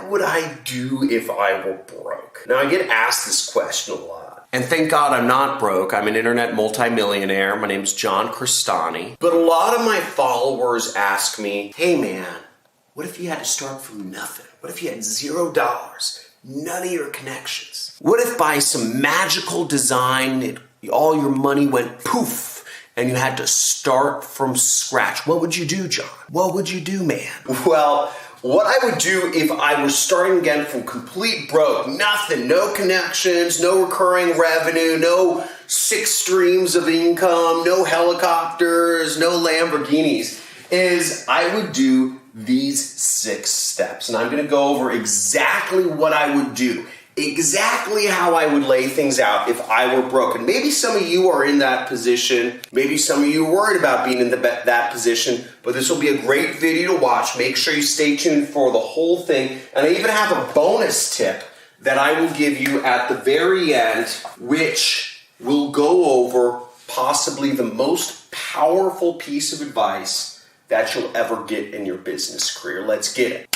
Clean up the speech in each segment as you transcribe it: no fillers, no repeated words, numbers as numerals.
what would I do if I were broke? Now, I get asked this question a lot. And thank God I'm not broke. I'm an internet multimillionaire. My name's John Cristani. But a lot of my followers ask me, hey man, what if you had to start from nothing? What if you had $0? None of your connections? What if by some magical design, all your money went poof and you had to start from scratch? What would you do, John? What would you do, man? Well, what I would do if I was starting again from complete broke, nothing, no connections, no recurring revenue, no 6 streams of income, no helicopters, no Lamborghinis, is I would do these 6 steps. And I'm going to go over exactly what I would do, exactly how I would lay things out if I were broke. And maybe some of you are in that position. Maybe some of you are worried about being in that position, but this will be a great video to watch. Make sure you stay tuned for the whole thing. And I even have a bonus tip that I will give you at the very end, which will go over possibly the most powerful piece of advice that you'll ever get in your business career. Let's get it.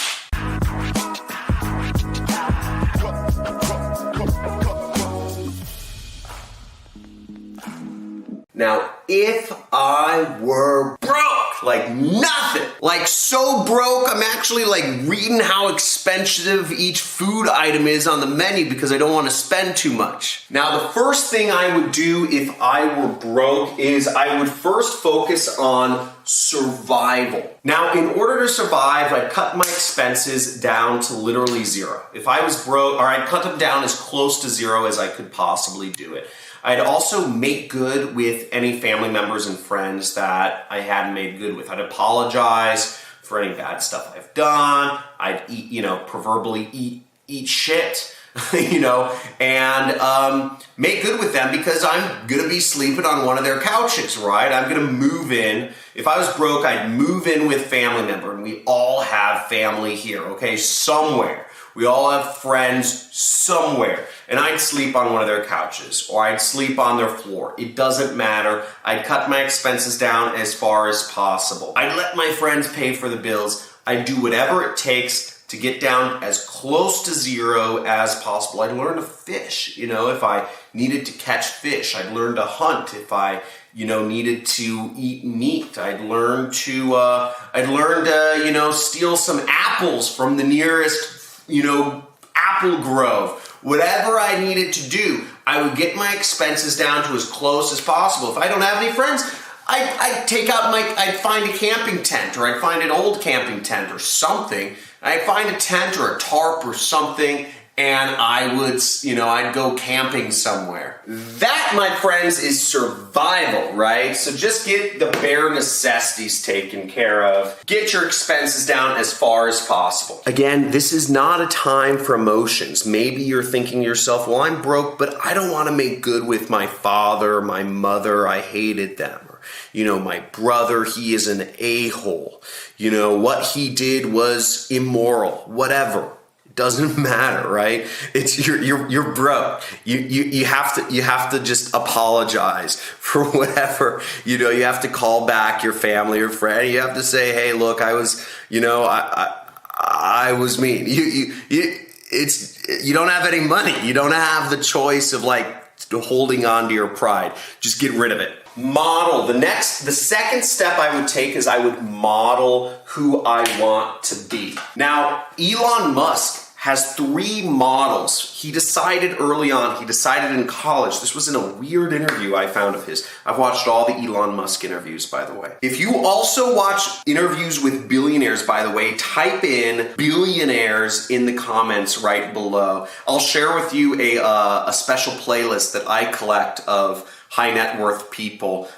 Now, if I were broke, like nothing, like so broke, I'm actually like reading how expensive each food item is on the menu because I don't want to spend too much. Now, the first thing I would do if I were broke is I would first focus on survival. Now, in order to survive, I'd cut my expenses down to literally 0. If I was broke, or I'd cut them down as close to 0 as I could possibly do it. I'd also make good with any family members and friends that I hadn't made good with. I'd apologize for any bad stuff I've done. I'd eat, proverbially eat shit, and make good with them because I'm gonna be sleeping on one of their couches, right? I'm gonna move in. If I was broke, I'd move in with family member, and we all have family here, okay? Somewhere. We all have friends somewhere. And I'd sleep on one of their couches or I'd sleep on their floor. It doesn't matter. I'd cut my expenses down as far as possible. I'd let my friends pay for the bills. I'd do whatever it takes to get down as close to 0 as possible. I'd learn to fish, if I needed to catch fish. I'd learn to hunt if I needed to eat meat. I'd learn to steal some apples from the nearest apple grove. Whatever I needed to do, I would get my expenses down to as close as possible. If I don't have any friends, I'd find a camping tent, or I'd find an old camping tent or something. I'd find a tent or a tarp or something, and I would, I'd go camping somewhere. That, my friends, is survival, right? So just get the bare necessities taken care of. Get your expenses down as far as possible. Again, this is not a time for emotions. Maybe you're thinking to yourself, well, I'm broke, but I don't want to make good with my father, my mother. I hated them. My brother, he is an a-hole. What he did was immoral, whatever. Doesn't matter, right? It's you're broke. You have to just apologize for whatever. You have to call back your family or friend. You have to say, hey, look, I was mean. You don't have any money. You don't have the choice of holding on to your pride. Just get rid of it. Model. The second step I would take is I would model who I want to be. Now, Elon Musk has 3 models. He decided early on, he decided in college, this was in a weird interview I found of his. I've watched all the Elon Musk interviews, by the way. If you also watch interviews with billionaires, by the way, type in billionaires in the comments right below. I'll share with you a special playlist that I collect of high net worth people,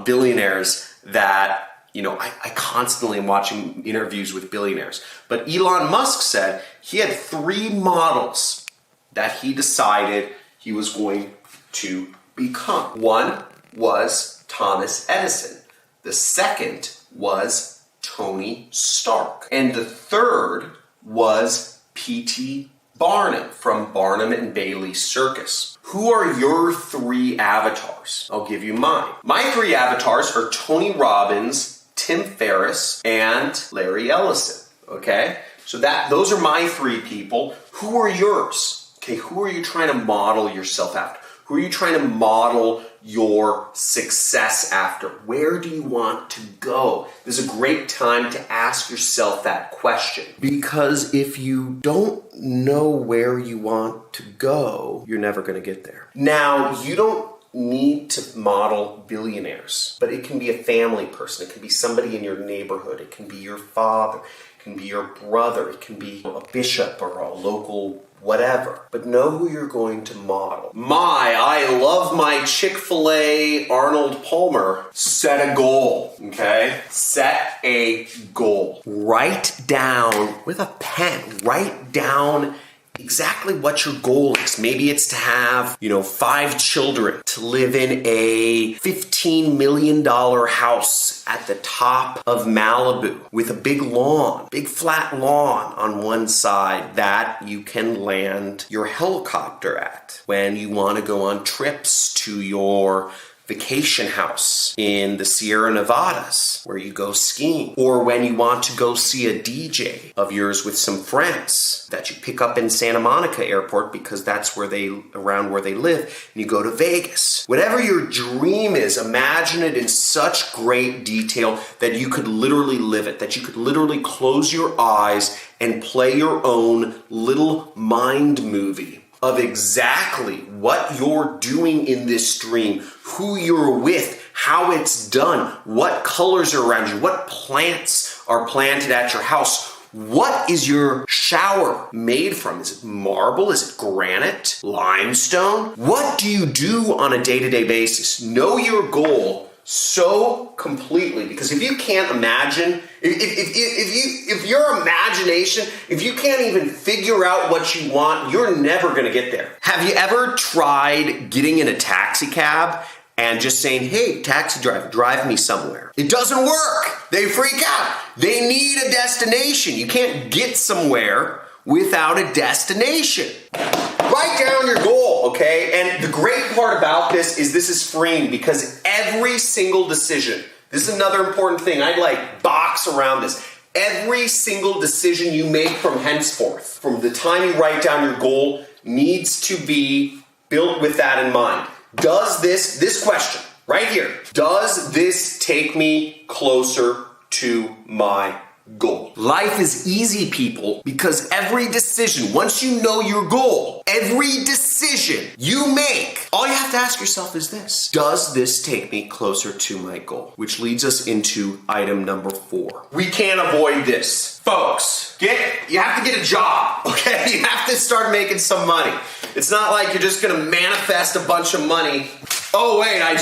billionaires that I constantly am watching interviews with billionaires. But Elon Musk said he had 3 models that he decided he was going to become. One was Thomas Edison. The second was Tony Stark. And the third was P.T. Barnum from Barnum and Bailey Circus. Who are your 3 avatars? I'll give you mine. My 3 avatars are Tony Robbins, Tim Ferriss, and Larry Ellison, okay? So those are my 3 people. Who are yours? Okay, who are you trying to model yourself after? Who are you trying to model your success after? Where do you want to go? This is a great time to ask yourself that question. Because if you don't know where you want to go, you're never going to get there. Now, you don't need to model billionaires, but it can be a family person. It can be somebody in your neighborhood. It can be your father. It can be your brother. It can be a bishop or a local whatever. But know who you're going to model. I love my Chick-fil-A Arnold Palmer. Set a goal, okay? Set a goal. Write down with a pen, write down exactly what your goal is. Maybe it's to have, 5 children, to live in a $15 million house at the top of Malibu with a big lawn, big flat lawn on one side that you can land your helicopter at when you want to go on trips to your vacation house in the Sierra Nevadas where you go skiing, or when you want to go see a DJ of yours with some friends that you pick up in Santa Monica Airport because that's around where they live, and you go to Vegas. Whatever your dream is, imagine it in such great detail that you could literally live it, that you could literally close your eyes and play your own little mind movie of exactly what you're doing in this dream, who you're with, how it's done, what colors are around you, what plants are planted at your house. What is your shower made from? Is it marble? Is it granite? Limestone? What do you do on a day-to-day basis? Know your goal so completely, because if you can't imagine, if your imagination, if you can't even figure out what you want, you're never going to get there. Have you ever tried getting in a taxi cab and just saying, hey, taxi driver, drive me somewhere? It doesn't work. They freak out. They need a destination. You can't get somewhere without a destination. Write down your goal, okay? And the great part about this is freeing, because every single decision, this is another important thing, I'd box around this. Every single decision you make from henceforth, from the time you write down your goal, needs to be built with that in mind. Does this question right here, does this take me closer to my goal? Life is easy, people, because every decision, once you know your goal, every decision you make, all you have to ask yourself is this: does this take me closer to my goal? Which leads us into item number 4. We can't avoid this. Folks, you have to get a job, okay? You have to start making some money. It's not like you're just gonna manifest a bunch of money. Oh wait, I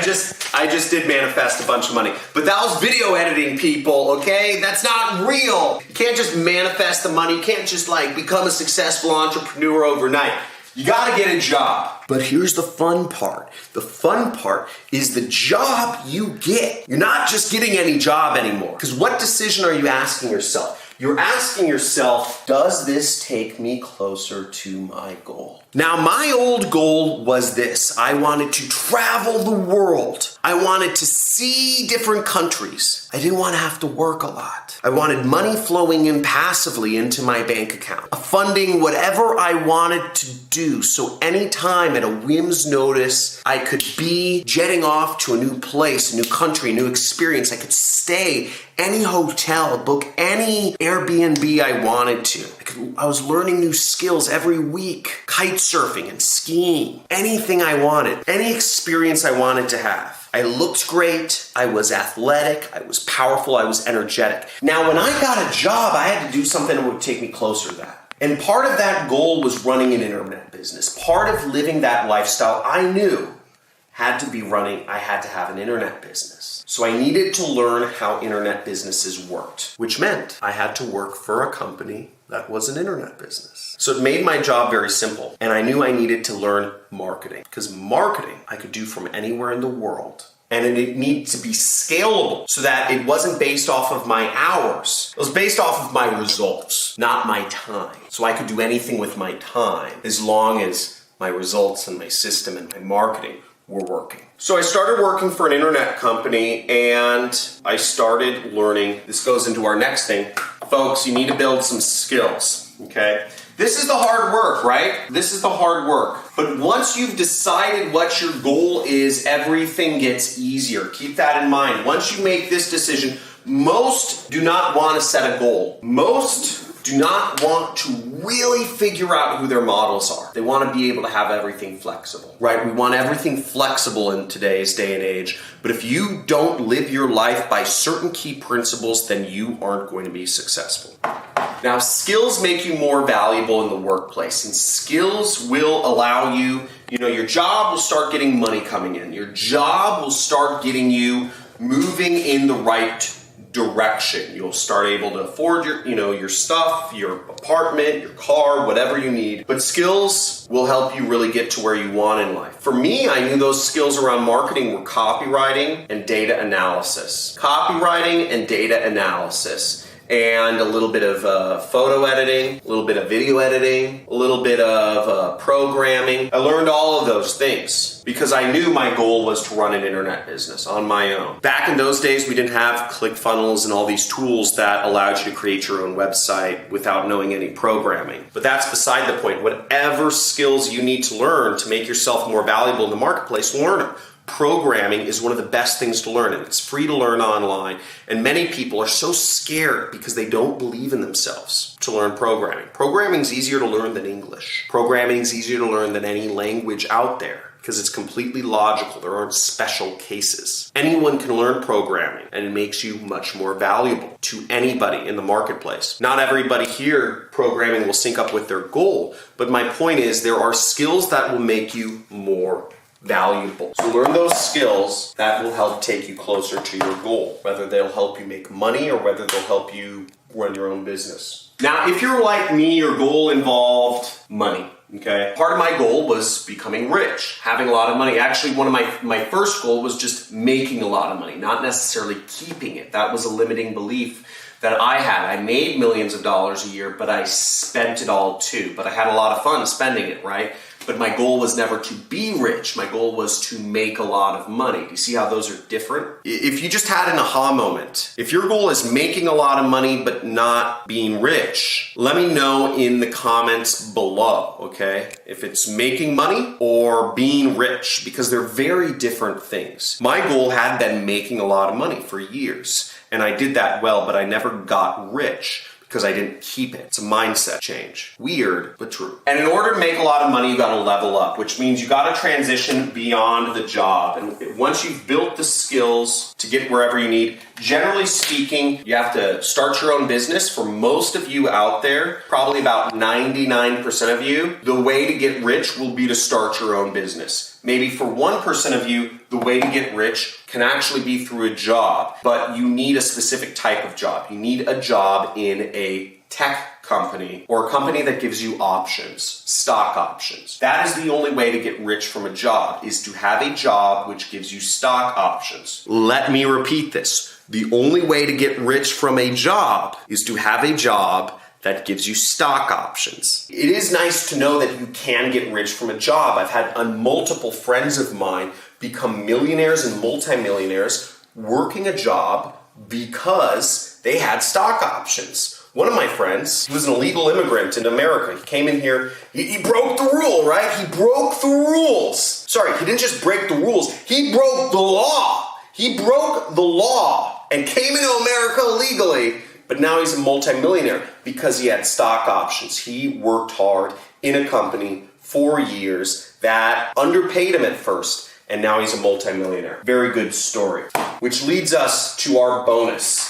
just did manifest a bunch of money. But that was video editing, people, okay? That's not real. You can't just manifest the money. You can't just become a successful entrepreneur overnight. You gotta get a job. But here's the fun part. The fun part is the job you get. You're not just getting any job anymore. Because what decision are you asking yourself? You're asking yourself, does this take me closer to my goal? Now, my old goal was this. I wanted to travel the world. I wanted to see different countries. I didn't want to have to work a lot. I wanted money flowing in passively into my bank account, funding whatever I wanted to do. So anytime at a whim's notice, I could be jetting off to a new place, a new country, a new experience. I could stay any hotel, book any Airbnb I wanted to. I was learning new skills every week. Kite surfing and skiing. Anything I wanted. Any experience I wanted to have. I looked great. I was athletic. I was powerful. I was energetic. Now, when I got a job, I had to do something that would take me closer to that. And part of that goal was running an internet business. Part of living that lifestyle I knew had to be running, I had to have an internet business. So I needed to learn how internet businesses worked, which meant I had to work for a company that was an internet business. So it made my job very simple. And I knew I needed to learn marketing, because marketing I could do from anywhere in the world. And it needed to be scalable so that it wasn't based off of my hours. It was based off of my results, not my time. So I could do anything with my time as long as my results and my system and my marketing were working. So I started working for an internet company, and I started learning, this goes into our next thing, folks, you need to build some skills, okay? This is the hard work, right? This is the hard work. But once you've decided what your goal is, everything gets easier. Keep that in mind. Once you make this decision, most do not want to set a goal. Most do not want to really figure out who their models are. They want to be able to have everything flexible, right? We want everything flexible in today's day and age. But if you don't live your life by certain key principles, then you aren't going to be successful. Now, skills make you more valuable in the workplace, and skills will allow you, your job will start getting money coming in. Your job will start getting you moving in the right direction. You'll start able to afford your stuff, your apartment, your car, whatever you need. But skills will help you really get to where you want in life. For me, I knew those skills around marketing were copywriting and data analysis. Copywriting and data analysis. And a little bit of photo editing, a little bit of video editing, a little bit of programming. I learned all of those things because I knew my goal was to run an internet business on my own. Back in those days, we didn't have ClickFunnels and all these tools that allowed you to create your own website without knowing any programming. But that's beside the point. Whatever skills you need to learn to make yourself more valuable in the marketplace, learn them. Programming is one of the best things to learn, and it's free to learn online. And many people are so scared because they don't believe in themselves to learn programming. Programming is easier to learn than English. Programming is easier to learn than any language out there because it's completely logical. There aren't special cases. Anyone can learn programming, and it makes you much more valuable to anybody in the marketplace. Not everybody here, programming will sync up with their goal, but my point is there are skills that will make you more valuable. So learn those skills that will help take you closer to your goal, whether they'll help you make money or whether they'll help you run your own business. Now, if you're like me, your goal involved money, okay? Part of my goal was becoming rich, having a lot of money. Actually, one of my first goal was just making a lot of money, not necessarily keeping it. That was a limiting belief that I had. I made millions of dollars a year, but I spent it all too. But I had a lot of fun spending it, right? But my goal was never to be rich. My goal was to make a lot of money. Do you see how those are different? If you just had an aha moment, if your goal is making a lot of money but not being rich, let me know in the comments below, okay? If it's making money or being rich, because they're very different things. My goal had been making a lot of money for years, and I did that well, but I never got rich because I didn't keep it. It's a mindset change. Weird, but true. And in order to make a lot of money, you gotta level up, which means you gotta transition beyond the job. And once you've built the skills to get wherever you need, generally speaking, you have to start your own business. For most of you out there, probably about 99% of you, the way to get rich will be to start your own business. Maybe for 1% of you, the way to get rich can actually be through a job, but you need a specific type of job. You need a job in a tech company or a company that gives you options, stock options. That is the only way to get rich from a job, is to have a job which gives you stock options. Let me repeat this. The only way to get rich from a job is to have a job that gives you stock options. It is nice to know that you can get rich from a job. I've had multiple friends of mine become millionaires and multimillionaires working a job because they had stock options. One of my friends, he was an illegal immigrant in America. He came in here, he broke the rule, right? He broke the rules. Sorry, he didn't just break the rules, he broke the law. He broke the law and came into America illegally. But now he's a multimillionaire because he had stock options. He worked hard in a company for years that underpaid him at first, and now he's a multimillionaire. Very good story. Which leads us to our bonus.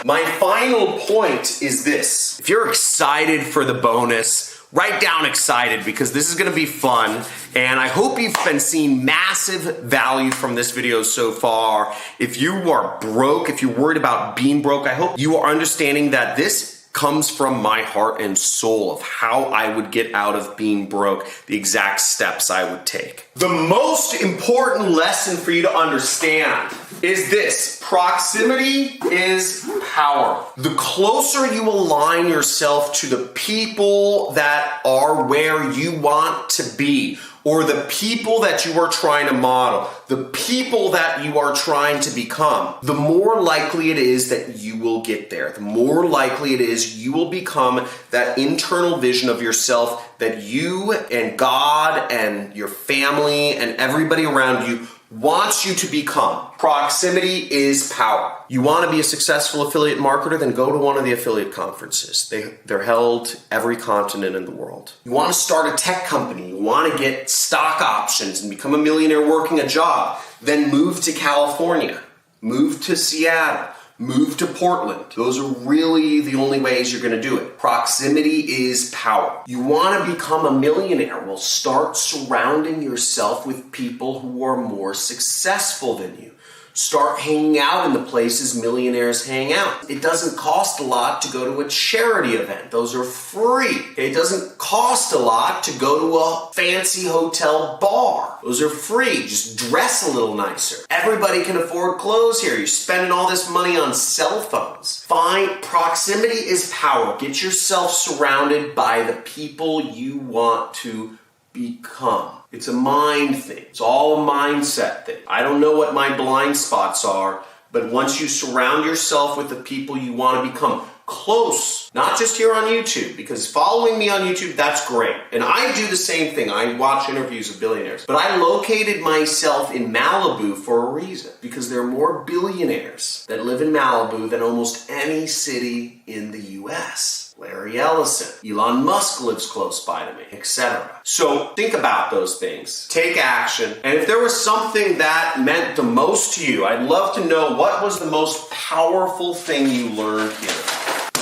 My final point is this. If you're excited for the bonus, write down excited because this is gonna be fun, and I hope you've been seeing massive value from this video so far. If you are broke, if you're worried about being broke, I hope you are understanding that this comes from my heart and soul of how I would get out of being broke, the exact steps I would take. The most important lesson for you to understand is this: proximity is power. The closer you align yourself to the people that are where you want to be, or the people that you are trying to model, the people that you are trying to become, the more likely it is that you will get there. The more likely it is you will become that internal vision of yourself that you and God and your family and everybody around you wants you to become. Proximity is power. You want to be a successful affiliate marketer? Then go to one of the affiliate conferences. They're held every continent in the world. You want to start a tech company? You want to get stock options and become a millionaire working a job? Then move to California. Move to Seattle. Move to Portland. Those are really the only ways you're going to do it. Proximity is power. You want to become a millionaire? Well, start surrounding yourself with people who are more successful than you. Start hanging out in the places millionaires hang out. It doesn't cost a lot to go to a charity event. Those are free. It doesn't cost a lot to go to a fancy hotel bar. Those are free. Just dress a little nicer. Everybody can afford clothes here. You're spending all this money on cell phones. Fine. Proximity is power. Get yourself surrounded by the people you want to become. It's a mind thing. It's all a mindset thing. I don't know what my blind spots are, but once you surround yourself with the people you want to become close, not just here on YouTube, because following me on YouTube, that's great. And I do the same thing. I watch interviews of billionaires. But I located myself in Malibu for a reason, because there are more billionaires that live in Malibu than almost any city in the US. Larry Ellison, Elon Musk lives close by to me, etc. So think about those things. Take action. And if there was something that meant the most to you, I'd love to know what was the most powerful thing you learned here.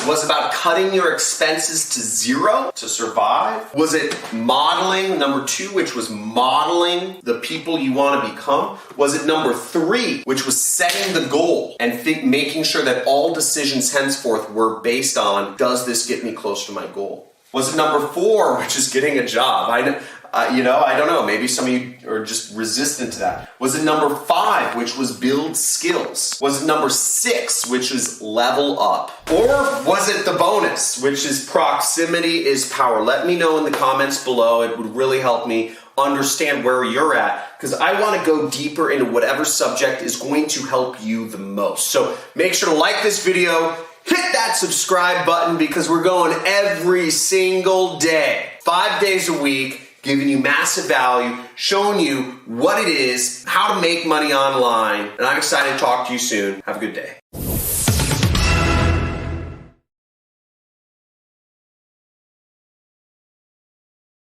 Was it about cutting your expenses to zero to survive? Was it modeling, number 2, which was modeling the people you want to become? Was it number 3, which was setting the goal and making sure that all decisions henceforth were based on, does this get me close to my goal? Was it number 4, which is getting a job? I don't know. Maybe some of you are just resistant to that. Was it number 5, which was build skills? Was it number 6, which is level up? Or was it the bonus, which is proximity is power? Let me know in the comments below. It would really help me understand where you're at, because I want to go deeper into whatever subject is going to help you the most. So make sure to like this video, hit that subscribe button, because we're going every single day, 5 days a week, giving you massive value, showing you what it is, how to make money online. And I'm excited to talk to you soon. Have a good day.